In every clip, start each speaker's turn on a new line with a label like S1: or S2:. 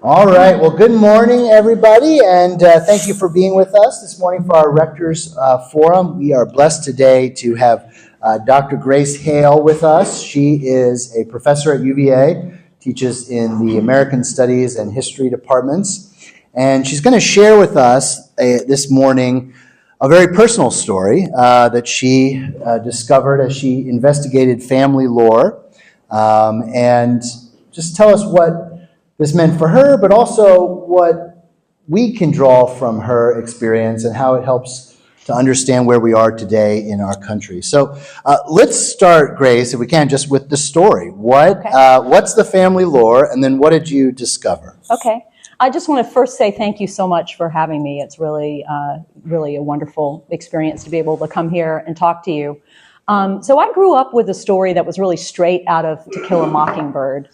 S1: All right. Well, good morning, everybody, and thank you for being with us this morning for our Rector's Forum. We are blessed today to have Dr. Grace Hale with us. She is a professor at UVA, teaches in the American Studies and History departments, and she's going to share with us this morning a very personal story that she discovered as she investigated family lore, and just tell us what this meant for her, but also what we can draw from her experience and how it helps to understand where we are today in our country. So let's start, Grace, if we can, just with the story. What's the family lore, and then what did you discover?
S2: Okay. I just want to first say thank you so much for having me. It's really a wonderful experience to be able to come here and talk to you. So I grew up with a story that was really straight out of To Kill a Mockingbird.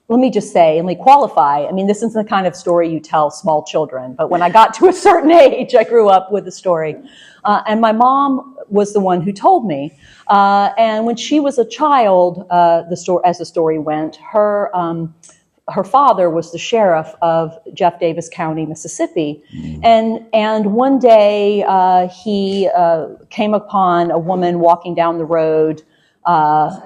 S2: Let me just say, and qualify, I mean, this isn't the kind of story you tell small children, but when I got to a certain age, I grew up with the story. And my mom was the one who told me. And when she was a child, as the story went, her father was the sheriff of Jeff Davis County, Mississippi. And one day he came upon a woman walking down the road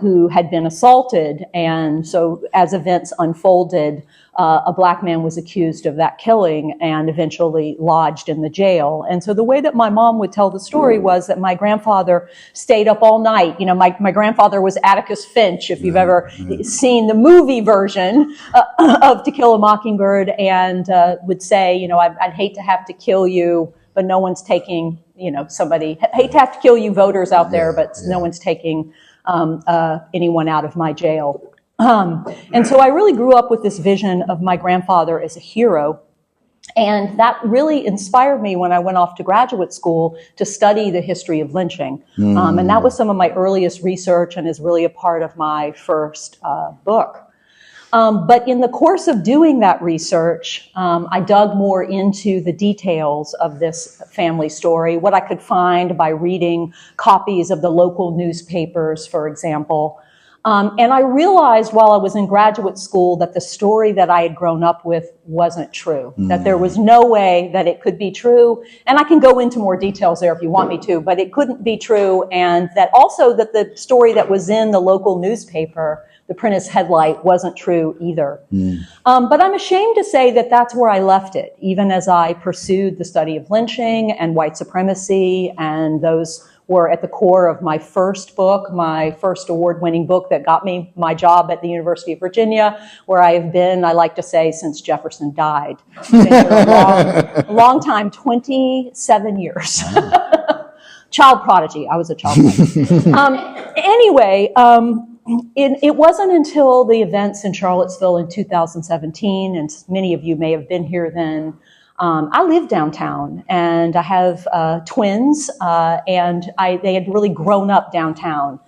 S2: who had been assaulted. And so as events unfolded, a black man was accused of that killing and eventually lodged in the jail. And so the way that my mom would tell the story was that my grandfather stayed up all night. You know, my grandfather was Atticus Finch, if you've ever seen the movie version of To Kill a Mockingbird, and would say, you know, I'd hate to have to kill you, but no one's taking, you know, hate to have to kill you voters out there, but no one's taking anyone out of my jail. And so I really grew up with this vision of my grandfather as a hero. And that really inspired me when I went off to graduate school to study the history of lynching. And that was some of my earliest research and is really a part of my first book. But in the course of doing that research, I dug more into the details of this family story, what I could find by reading copies of the local newspapers, for example. And I realized while I was in graduate school that the story that I had grown up with wasn't true, that there was no way that it could be true. And I can go into more details there if you want me to, but it couldn't be true. And that also that the story that was in the local newspaper, the Prentice Headlight, wasn't true either. But I'm ashamed to say that that's where I left it, even as I pursued the study of lynching and white supremacy, and those were at the core of my first book, my first award-winning book that got me my job at the University of Virginia, where I have been, I like to say, since Jefferson died. It's been a long time, 27 years. Child prodigy. I was a child prodigy. Anyway, it wasn't until the events in Charlottesville in 2017, and many of you may have been here then. I live downtown, and I have twins, and they had really grown up downtown,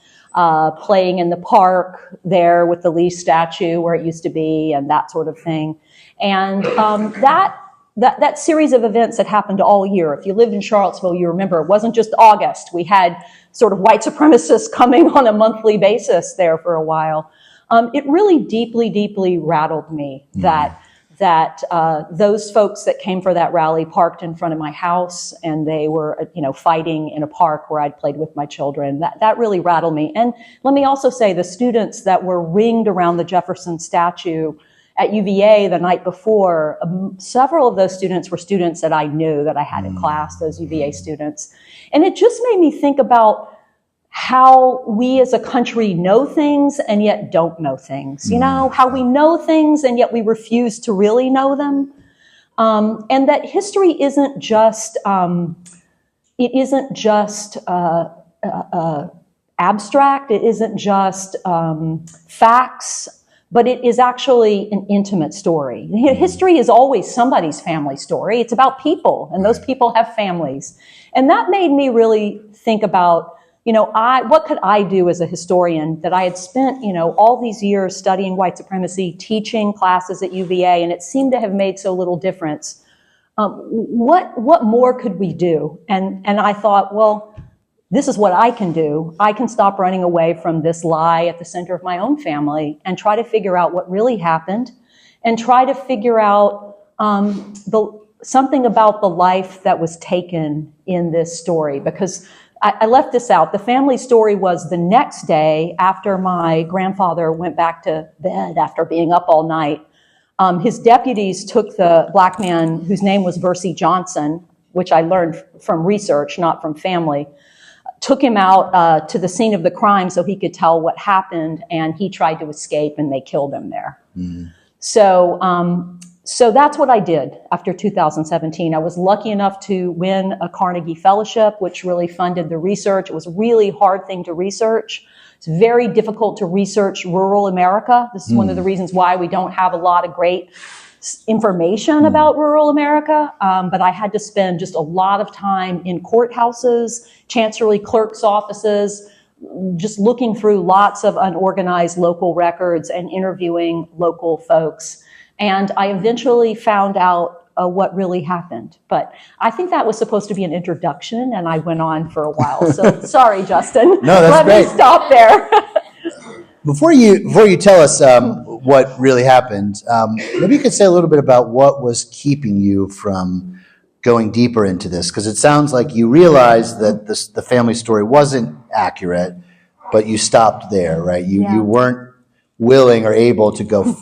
S2: playing in the park there with the Lee statue where it used to be, and that sort of thing. And that series of events had happened all year. If you lived in Charlottesville, you remember it wasn't just August. We had sort of white supremacists coming on a monthly basis there for a while. It really deeply, deeply rattled me that those folks that came for that rally parked in front of my house, and they were, you know, fighting in a park where I'd played with my children. That really rattled me. And let me also say the students that were ringed around the Jefferson statue at UVA the night before, several of those students were students that I knew, that I had in class, those UVA students. And it just made me think about how we as a country know things and yet don't know things. You know, how we know things and yet we refuse to really know them. And that history isn't just, abstract, it isn't just facts, but it is actually an intimate story. History is always somebody's family story. It's about people, and those people have families. And that made me really think about, you know, what could I do as a historian that I had spent, you know, all these years studying white supremacy, teaching classes at UVA, and it seemed to have made so little difference. What more could we do? And I thought, well, this is what I can do. I can stop running away from this lie at the center of my own family and try to figure out what really happened and try to figure out something about the life that was taken in this story. Because I left this out. The family story was the next day after my grandfather went back to bed after being up all night. His deputies took the black man whose name was Versi Johnson, which I learned from research, not from family, took him out to the scene of the crime so he could tell what happened, and he tried to escape, and they killed him there. Mm. So that's what I did after 2017. I was lucky enough to win a Carnegie Fellowship, which really funded the research. It was a really hard thing to research. It's very difficult to research rural America. This is one of the reasons why we don't have a lot of great information about rural America, but I had to spend just a lot of time in courthouses, chancery clerks' offices, just looking through lots of unorganized local records and interviewing local folks. And I eventually found out what really happened. But I think that was supposed to be an introduction, and I went on for a while. So sorry, Justin.
S1: No, that's great.
S2: Let me stop there.
S1: Before you tell us what really happened, maybe you could say a little bit about what was keeping you from going deeper into this, because it sounds like you realized that the family story wasn't accurate, but you stopped there, right? You weren't willing or able to go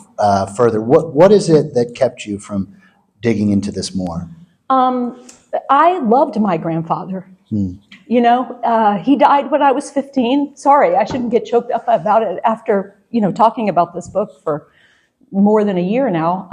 S1: further. What is it that kept you from digging into this more?
S2: I loved my grandfather. You know, he died when I was 15. Sorry, I shouldn't get choked up about it after, talking about this book for more than a year now.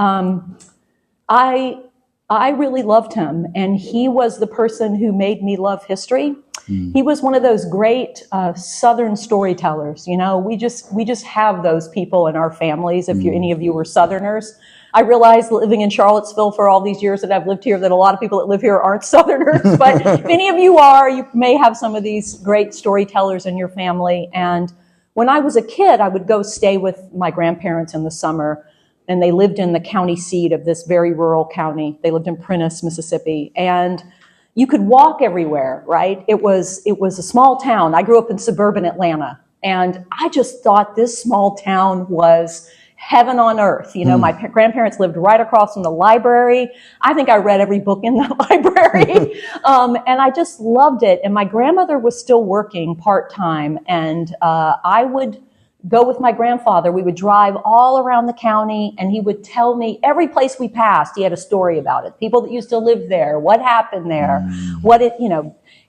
S2: I really loved him, and he was the person who made me love history. He was one of those great Southern storytellers. We just have those people in our families. If any of you were Southerners, I realized living in Charlottesville for all these years that I've lived here that a lot of people that live here aren't Southerners. But if any of you are, you may have some of these great storytellers in your family. And when I was a kid, I would go stay with my grandparents in the summer, and they lived in the county seat of this very rural county. They lived in Prentiss, Mississippi, and you could walk everywhere, right? It was a small town. I grew up in suburban Atlanta, and I just thought this small town was heaven on earth. My grandparents lived right across from the library. I think I read every book in the library, and I just loved it. And my grandmother was still working part-time, and I would go with my grandfather. We would drive all around the county, and he would tell me every place we passed, he had a story about it. People that used to live there, what happened there,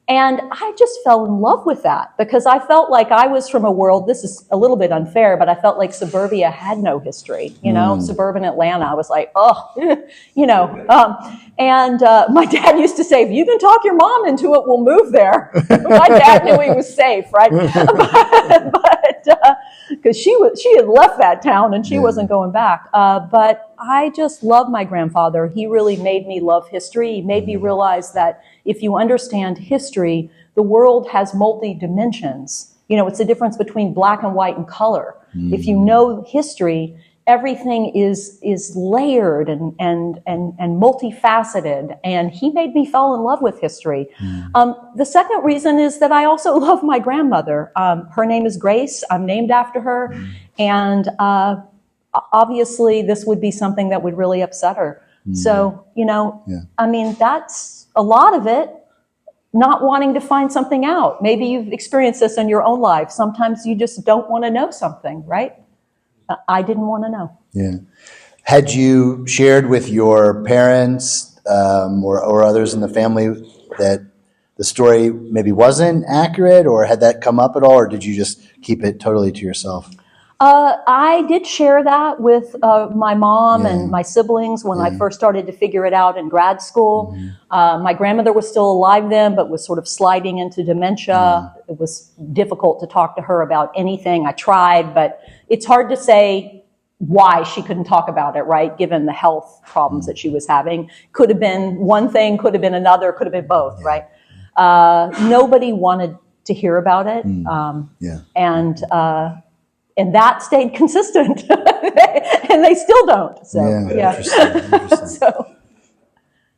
S2: and I just fell in love with that because I felt like I was from a world, this is a little bit unfair, but I felt like suburbia had no history, suburban Atlanta. I was like, and my dad used to say, if you can talk your mom into it, we'll move there. My dad knew he was safe, right? But because she had left that town and she wasn't going back. But I just love my grandfather. He really made me love history. He made me realize that if you understand history, the world has multi-dimensions. It's the difference between black and white and color. If you know history, everything is layered and multifaceted. And he made me fall in love with history. The second reason is that I also love my grandmother. Her name is Grace. I'm named after her. And obviously, this would be something that would really upset her. So, that's a lot of it, not wanting to find something out. Maybe you've experienced this in your own life. Sometimes you just don't want to know something, right? I didn't want to know.
S1: Yeah. Had you shared with your parents or others in the family that the story maybe wasn't accurate, or had that come up at all, or did you just keep it totally to yourself?
S2: I did share that with my mom and my siblings when I first started to figure it out in grad school. My grandmother was still alive then, but was sort of sliding into dementia. It was difficult to talk to her about anything. I tried, but it's hard to say why she couldn't talk about it, right? Given the health problems that she was having. Could have been one thing, could have been another, could have been both, right? Nobody wanted to hear about it. And that stayed consistent, and they still don't. So,
S1: Interesting.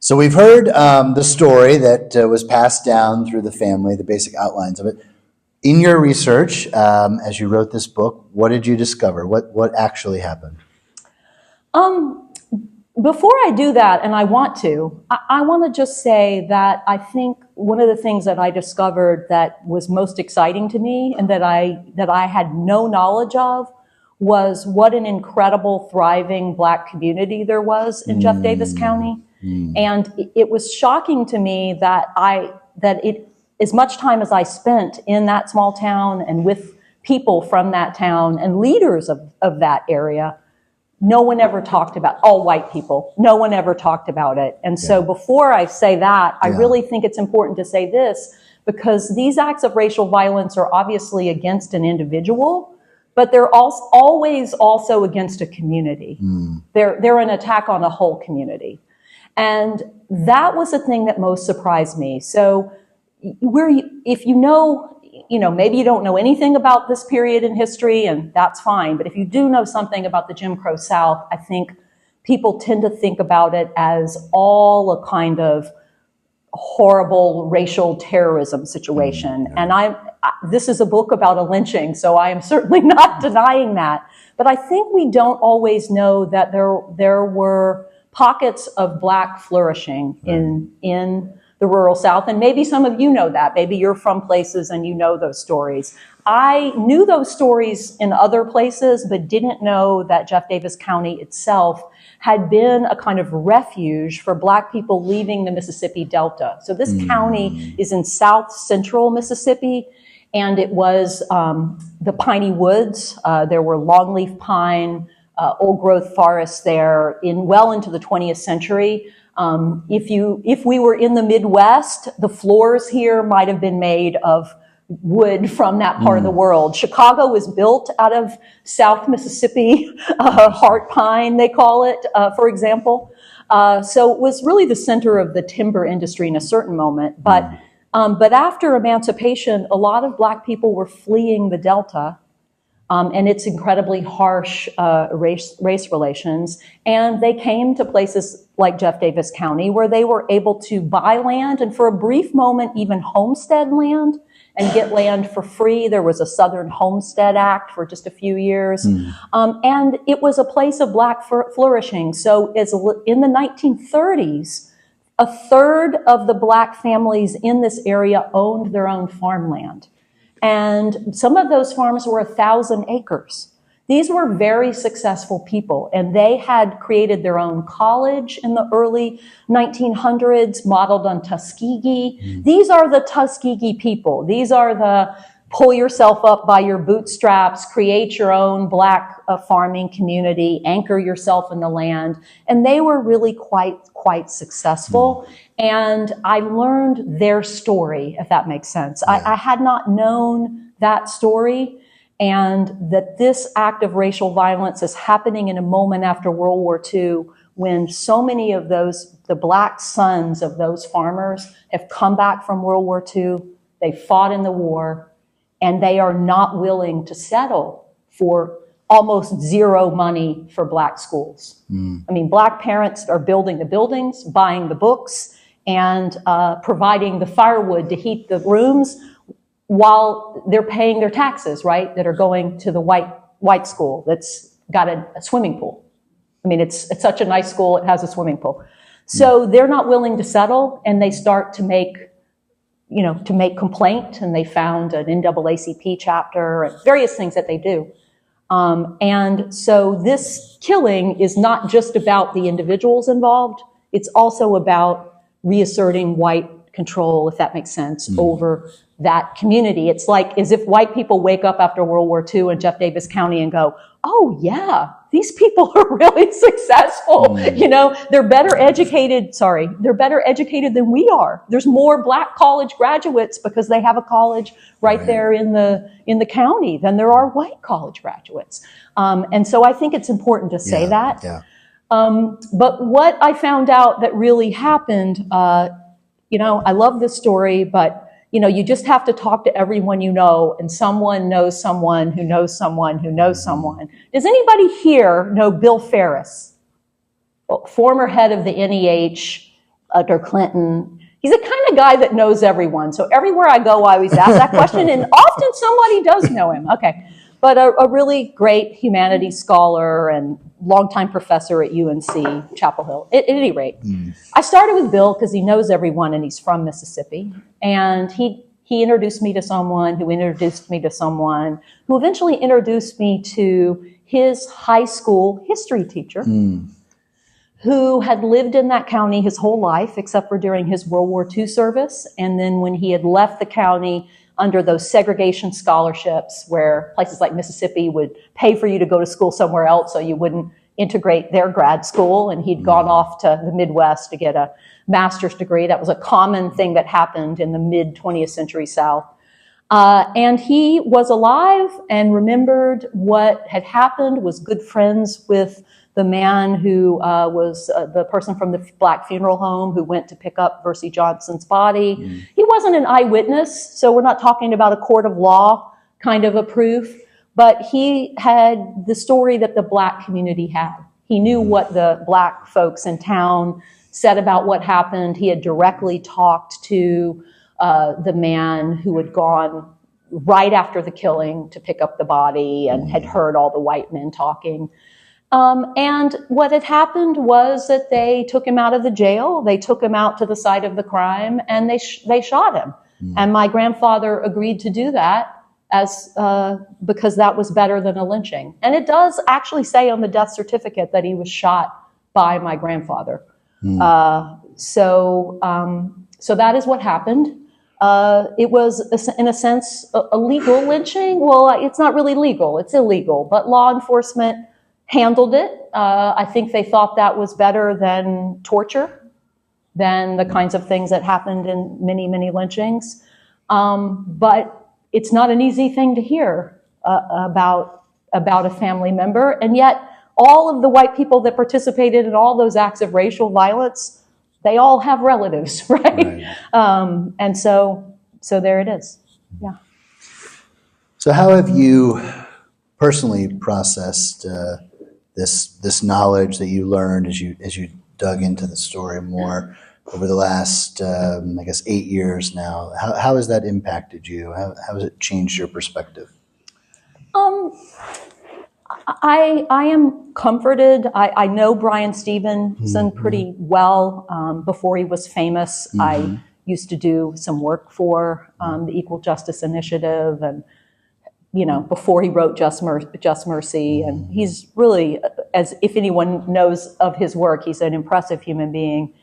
S1: So we've heard the story that was passed down through the family, the basic outlines of it. In your research, as you wrote this book, what did you discover? What actually happened?
S2: Before I do that, and I want to just say that I think one of the things that I discovered that was most exciting to me and that I had no knowledge of was what an incredible, thriving Black community there was in Jeff Davis County. And it was shocking to me that as much time as I spent in that small town and with people from that town and leaders of that area, no one ever talked about, all white people, no one ever talked about it. And so before I say that, I really think it's important to say this, because these acts of racial violence are obviously against an individual, but they're always also against a community. They're an attack on a whole community. And that was the thing that most surprised me. So if you know, maybe you don't know anything about this period in history, and that's fine. But if you do know something about the Jim Crow South, I think people tend to think about it as all a kind of horrible racial terrorism situation. And this is a book about a lynching, so I am certainly not denying that. But I think we don't always know that there were pockets of Black flourishing in the rural South. And maybe some of you know that. Maybe you're from places and you know those stories. I knew those stories in other places, but didn't know that Jeff Davis County itself had been a kind of refuge for Black people leaving the Mississippi Delta. So this county is in south central Mississippi, and it was the Piney Woods. There were longleaf pine, old growth forests there well into the 20th century. If we were in the Midwest, the floors here might have been made of wood from that part of the world. Chicago was built out of South Mississippi, heart pine, they call it, for example. So it was really the center of the timber industry in a certain moment. But after emancipation, a lot of Black people were fleeing the Delta and its incredibly harsh race relations. And they came to places like Jeff Davis County, where they were able to buy land and for a brief moment even homestead land and get land for free. There was a Southern Homestead Act for just a few years. And it was a place of Black flourishing. So in the 1930s, a third of the Black families in this area owned their own farmland. And some of those farms were 1,000 acres. These were very successful people, and they had created their own college in the early 1900s, modeled on Tuskegee. These are the Tuskegee people. These are the pull yourself up by your bootstraps, create your own Black farming community, anchor yourself in the land. And they were really quite successful. And I learned their story, if that makes sense. I had not known that story, and that this act of racial violence is happening in a moment after World War II, when so many of the Black sons of those farmers have come back from World War II, they fought in the war, and they are not willing to settle for almost zero money for Black schools. I mean, Black parents are building the buildings, buying the books, and providing the firewood to heat the rooms while they're paying their taxes, right, that are going to the white school that's got a swimming pool. I mean, it's such a nice school, it has a swimming pool. So they're not willing to settle, and they start to make complaint, and they found an NAACP chapter and various things that they do. And so this killing is not just about the individuals involved, it's also about reasserting white control, if that makes sense, over that community. It's like as if white people wake up after World War II in Jeff Davis County and go, oh yeah, these people are really successful. They're better educated than we are. There's more Black college graduates because they have a college right there in the county than there are white college graduates. And so I think it's important to say that. But what I found out that really happened, I love this story, but you just have to talk to everyone you know, and someone knows someone who knows someone who knows someone. Does anybody here know Bill Ferris, former head of the NEH, Under Clinton. He's the kind of guy that knows everyone. So everywhere I go, I always ask that question, and often somebody does know him. Okay. But a really great humanities scholar and longtime professor at UNC, Chapel Hill. At any rate, I started with Bill because he knows everyone and he's from Mississippi. And he introduced me to someone who introduced me to someone who eventually introduced me to his high school history teacher, who had lived in that county his whole life, except for during his World War II service. And then when he had left the county under those segregation scholarships, where places like Mississippi would pay for you to go to school somewhere else so you wouldn't integrate their grad school, and he'd gone off to the Midwest to get a master's degree. That was a common thing that happened in the mid-20th century South. And he was alive and remembered what had happened, was good friends with the man who was the person from the Black Funeral Home who went to pick up Versie Johnson's body. He wasn't an eyewitness, so we're not talking about a court of law kind of a proof, but he had the story that the Black community had. He knew what the Black folks in town said about what happened. He had directly talked to the man who had gone right after the killing to pick up the body and had heard all the white men talking. And what had happened was that they took him out of the jail, they took him out to the site of the crime, and they shot him. And my grandfather agreed to do that because that was better than a lynching. And it does actually say on the death certificate that he was shot by my grandfather. So that is what happened. It was, in a sense, a legal lynching. Well, it's not really legal, it's illegal, but law enforcement handled it. I think they thought that was better than torture, than the kinds of things that happened in many, many lynchings. But it's not an easy thing to hear about a family member. And yet all of the white people that participated in all those acts of racial violence, they all have relatives, right? And so there it is. Yeah.
S1: So how have you personally processed this knowledge that you learned as you dug into the story more over the last, I guess, 8 years now? How has that impacted you? How has it changed your perspective?
S2: I am comforted. I know Brian Stevenson pretty well. Before he was famous, I used to do some work for the Equal Justice Initiative, and before he wrote Just Mercy. And he's really, as if anyone knows of his work, he's an impressive human being.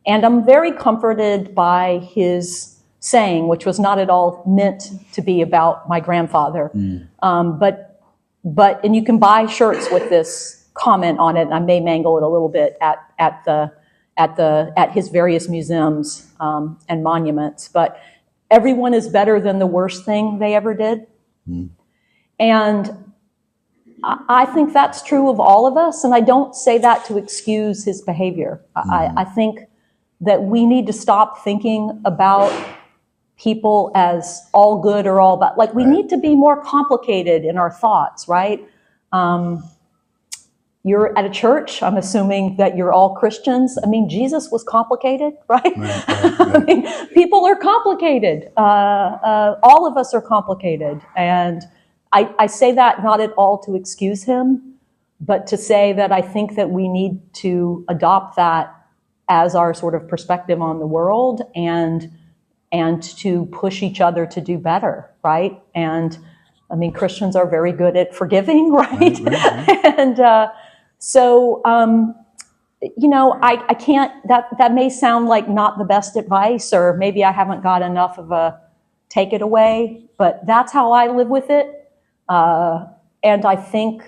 S2: And I'm very comforted by his saying, which was not at all meant to be about my grandfather. But you can buy shirts with this comment on it, and I may mangle it a little bit at his various museums and monuments. But everyone is better than the worst thing they ever did. And I think that's true of all of us, and I don't say that to excuse his behavior. I think that we need to stop thinking about people as all good or all bad. Like, we need to be more complicated in our thoughts, right? You're at a church, I'm assuming that you're all Christians. I mean, Jesus was complicated, right? I mean, people are complicated. All of us are complicated. And I say that not at all to excuse him, but to say that I think that we need to adopt that as our sort of perspective on the world, and to push each other to do better, right? And I mean, Christians are very good at forgiving, right? And so, I can't, that may sound like not the best advice, or maybe I haven't got enough of a take it away, but that's how I live with it. And I think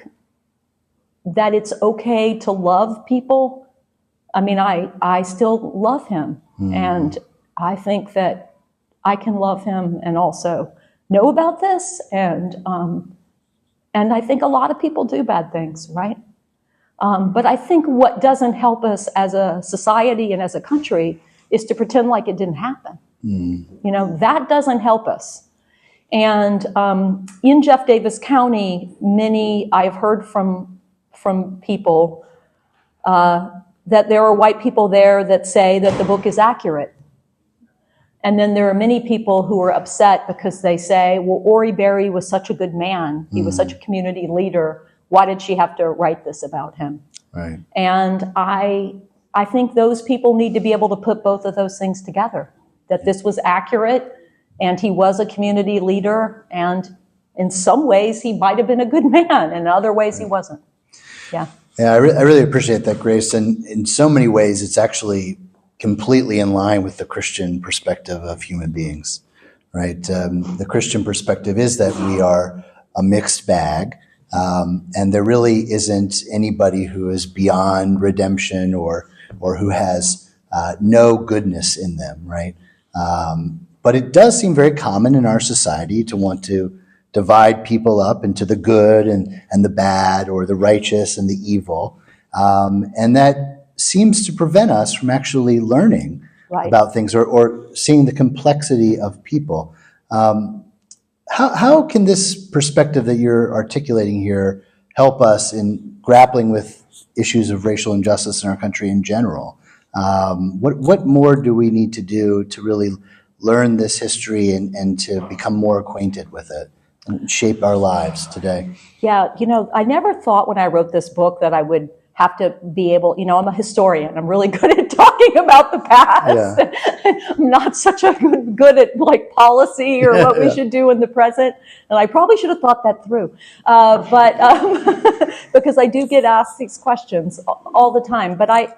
S2: that it's okay to love people. I mean, I still love him, and I think that I can love him and also know about this, and I think a lot of people do bad things, right? But I think what doesn't help us as a society and as a country is to pretend like it didn't happen. That doesn't help us. And in Jeff Davis County, many I've heard from people that there are white people there that say that the book is accurate. And then there are many people who are upset because they say, well, Ori Berry was such a good man. He was such a community leader. Why did she have to write this about him?
S1: Right.
S2: And I think those people need to be able to put both of those things together, that this was accurate and he was a community leader, and in some ways he might have been a good man, and in other ways he wasn't. Yeah.
S1: Yeah, I really appreciate that, Grace. And in so many ways, it's actually completely in line with the Christian perspective of human beings, right? The Christian perspective is that we are a mixed bag, and there really isn't anybody who is beyond redemption or who has no goodness in them, right? But it does seem very common in our society to want to divide people up into the good and the bad, or the righteous and the evil. And that seems to prevent us from actually learning about things or seeing the complexity of people. How can this perspective that you're articulating here help us in grappling with issues of racial injustice in our country in general? What more do we need to do to really learn this history and to become more acquainted with it and shape our lives today?
S2: Yeah, I never thought when I wrote this book that I would have to be able, I'm a historian. I'm really good at talking about the past. Yeah. I'm not such a good at like policy or what we should do in the present. And I probably should have thought that through. But because I do get asked these questions all the time. But I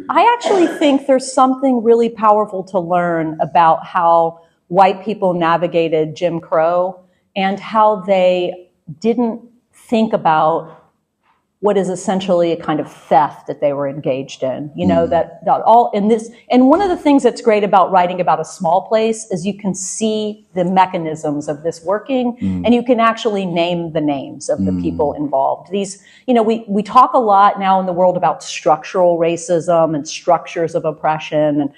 S2: actually think there's something really powerful to learn about how white people navigated Jim Crow and how they didn't think about what is essentially a kind of theft that they were engaged in. That all in this, and one of the things that's great about writing about a small place is you can see the mechanisms of this working, and you can actually name the names of the people involved. These, we talk a lot now in the world about structural racism and structures of oppression, and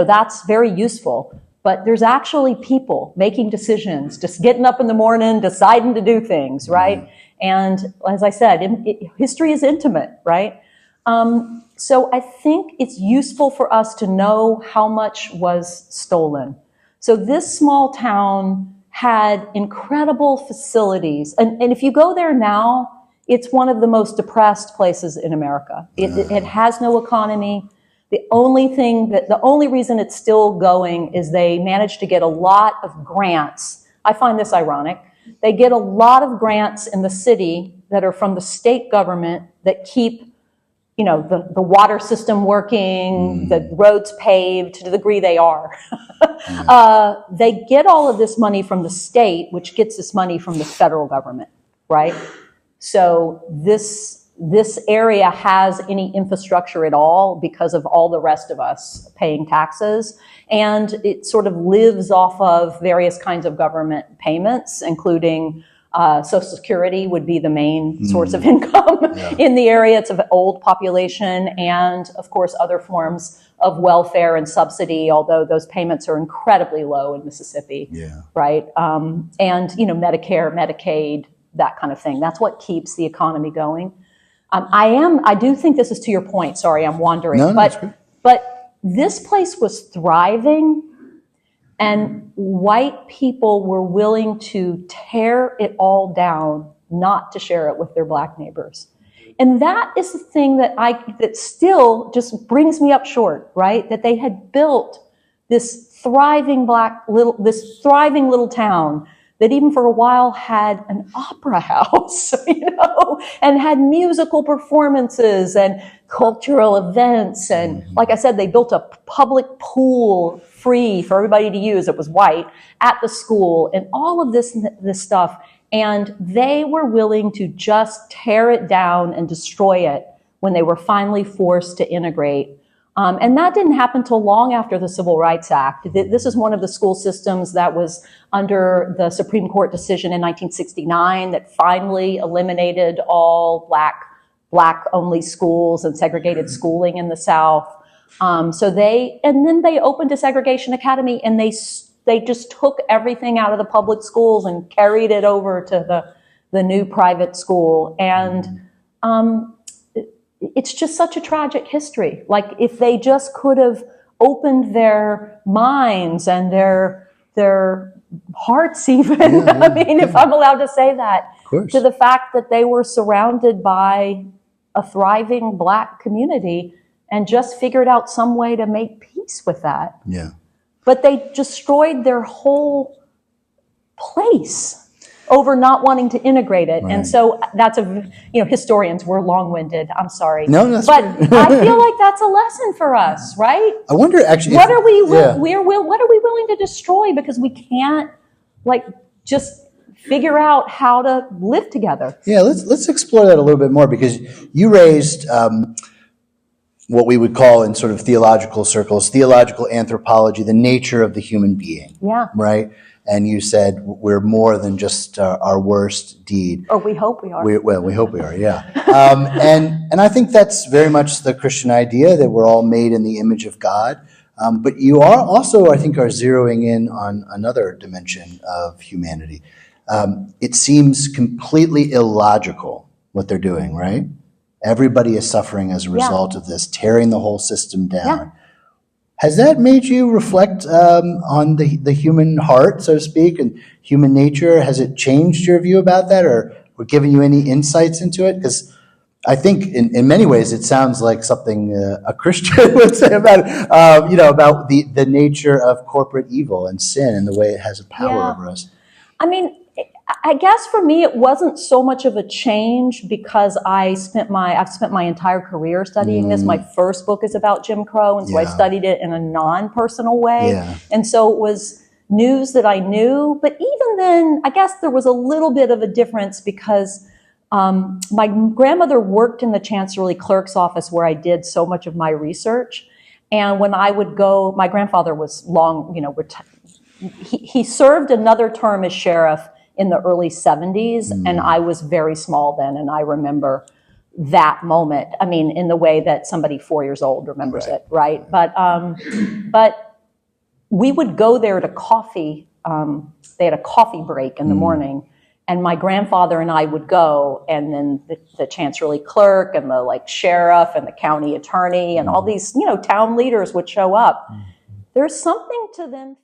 S2: that's very useful. But there's actually people making decisions, just getting up in the morning, deciding to do things, right? And as I said, history is intimate, right? So I think it's useful for us to know how much was stolen. So this small town had incredible facilities. And if you go there now, it's one of the most depressed places in America. It has no economy. The only reason it's still going is they managed to get a lot of grants. I find this ironic. They get a lot of grants in the city that are from the state government that keep, the water system working, the roads paved to the degree they are. They get all of this money from the state, which gets this money from the federal government, right? So this area has any infrastructure at all because of all the rest of us paying taxes. And it sort of lives off of various kinds of government payments, including Social Security would be the main source of income in the area. It's an old population, and of course other forms of welfare and subsidy, although those payments are incredibly low in Mississippi, right? And Medicare, Medicaid, that kind of thing. That's what keeps the economy going. I do think this is to your point. Sorry, I'm wandering. But this place was thriving, and white people were willing to tear it all down, not to share it with their black neighbors. And that is the thing that still just brings me up short, right? That they had built this thriving little town that even for a while had an opera house, and had musical performances and cultural events. And like I said, they built a public pool free for everybody to use. It was white at the school and all of this stuff. And they were willing to just tear it down and destroy it when they were finally forced to integrate. And that didn't happen till long after the Civil Rights Act. This is one of the school systems that was under the Supreme Court decision in 1969 that finally eliminated all black-only schools and segregated schooling in the South. And then they opened a segregation academy, and they just took everything out of the public schools and carried it over to the new private school. And it's just such a tragic history. Like, if they just could have opened their minds and their hearts even, I mean, if I'm allowed to say that, to the fact that they were surrounded by a thriving Black community and just figured out some way to make peace with that.
S1: Yeah.
S2: But they destroyed their whole place over not wanting to integrate it.
S1: Right.
S2: And so that's historians, we're long-winded, I'm sorry.
S1: No, that's
S2: but
S1: good.
S2: I feel like that's a lesson for us, right?
S1: I wonder actually.
S2: What are we willing to destroy because we can't just figure out how to live together?
S1: Yeah, let's explore that a little bit more, because you raised what we would call in sort of theological circles, theological anthropology, the nature of the human being.
S2: Yeah.
S1: Right? And you said we're more than just our worst deed.
S2: Or we hope we are.
S1: We hope we are, yeah. And I think that's very much the Christian idea, that we're all made in the image of God. But you are also, I think, are zeroing in on another dimension of humanity. It seems completely illogical what they're doing, right? Everybody is suffering as a result of this, tearing the whole system down.
S2: Yeah.
S1: Has that made you reflect on the human heart, so to speak, and human nature? Has it changed your view about that, or given you any insights into it? Because I think in many ways it sounds like something a Christian would say about about the nature of corporate evil and sin and the way it has a power over us.
S2: I mean, I guess for me it wasn't so much of a change because I've spent my entire career studying this. My first book is about Jim Crow, and so I studied it in a non-personal way. Yeah. And so it was news that I knew. But even then, I guess there was a little bit of a difference because my grandmother worked in the Chancellery Clerk's office where I did so much of my research. And when I would go, my grandfather was he served another term as sheriff in the early 70s, and I was very small then, and I remember that moment. I mean, in the way that somebody 4 years old remembers it, right? But we would go there to coffee. They had a coffee break in the morning, and my grandfather and I would go, and then the Chancellery Clerk and the sheriff and the county attorney and all these town leaders would show up. There's something to them